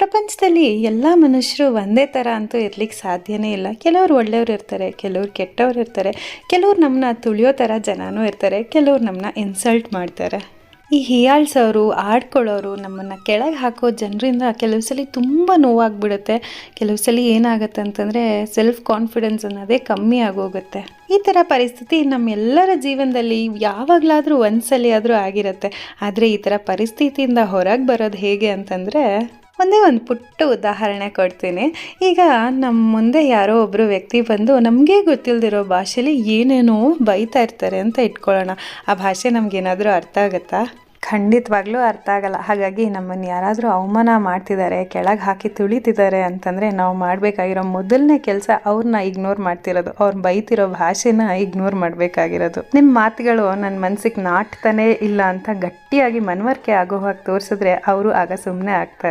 ಪ್ರಪಂಚದಲ್ಲಿ ಎಲ್ಲ ಮನುಷ್ಯರು ಒಂದೇ ಥರ ಅಂತೂ ಇರ್ಲಿಕ್ಕೆ ಸಾಧ್ಯನೇ ಇಲ್ಲ. ಕೆಲವರು ಒಳ್ಳೆಯವ್ರು ಇರ್ತಾರೆ, ಕೆಲವ್ರು ಕೆಟ್ಟವ್ರು ಇರ್ತಾರೆ, ಕೆಲವ್ರು ನಮ್ಮನ್ನ ತುಳಿಯೋ ಥರ ಜನನೂ ಇರ್ತಾರೆ, ಕೆಲವ್ರು ನಮ್ಮನ್ನ ಇನ್ಸಲ್ಟ್ ಮಾಡ್ತಾರೆ. ಈ ಹೀಯಾಳ್ಸೋರು, ಆಡ್ಕೊಳ್ಳೋರು, ನಮ್ಮನ್ನು ಕೆಳಗೆ ಹಾಕೋ ಜನರಿಂದ ಕೆಲವು ಸಲ ತುಂಬ ನೋವಾಗ್ಬಿಡುತ್ತೆ. ಕೆಲವು ಸಲ ಏನಾಗುತ್ತೆ ಅಂತಂದರೆ ಸೆಲ್ಫ್ ಕಾನ್ಫಿಡೆನ್ಸ್ ಅನ್ನೋದೇ ಕಮ್ಮಿ ಆಗೋಗುತ್ತೆ. ಈ ಥರ ಪರಿಸ್ಥಿತಿ ನಮ್ಮೆಲ್ಲರ ಜೀವನದಲ್ಲಿ ಯಾವಾಗಲಾದರೂ ಒಂದ್ಸಲಿ ಆದರೂ ಆಗಿರುತ್ತೆ. ಆದರೆ ಈ ಥರ ಪರಿಸ್ಥಿತಿಯಿಂದ ಹೊರಗೆ ಬರೋದು ಹೇಗೆ ಅಂತಂದರೆ ಒಂದೇ ಒಂದು ಪುಟ್ಟ ಉದಾಹರಣೆ ಕೊಡ್ತೀನಿ. ಈಗ ನಮ್ಮ ಮುಂದೆ ಯಾರೋ ಒಬ್ಬರು ವ್ಯಕ್ತಿ ಬಂದು ನಮಗೆ ಗೊತ್ತಿಲ್ಲದಿರೋ ಭಾಷೆಯಲ್ಲಿ ಏನೇನೋ ಬೈತಾ ಇರ್ತಾರೆ ಅಂತ ಇಟ್ಕೊಳ್ಳೋಣ. ಆ ಭಾಷೆ ನಮಗೇನಾದರೂ ಅರ್ಥ ಆಗುತ್ತಾ? ಖಂಡಿತವಾಗ್ಲೂ ಅರ್ಥ ಆಗಲ್ಲ. ಹಾಗಾಗಿ ನಮ್ಮನ್ನು ಯಾರಾದರೂ ಅವಮಾನ ಮಾಡ್ತಿದ್ದಾರೆ, ಕೆಳಗೆ ಹಾಕಿ ತುಳಿತಿದ್ದಾರೆ ಅಂತಂದರೆ ನಾವು ಮಾಡಬೇಕಾಗಿರೋ ಮೊದಲನೇ ಕೆಲಸ ಅವ್ರನ್ನ ಇಗ್ನೋರ್ ಮಾಡ್ತಿರೋದು, ಅವ್ರು ಬೈತಿರೋ ಭಾಷೆನ ಇಗ್ನೋರ್ ಮಾಡಬೇಕಾಗಿರೋದು. ನಿಮ್ಮ ಮಾತುಗಳು ನನ್ನ ಮನಸ್ಸಿಗೆ ನಾಟ್ತಾನೇ ಇಲ್ಲ ಅಂತ ಗಟ್ಟಿಯಾಗಿ ಮನವರಿಕೆ ಆಗೋ ಹಾಗೆ ತೋರಿಸಿದ್ರೆ ಅವರು ಆಗ ಸುಮ್ಮನೆ ಆಗ್ತಾರೆ.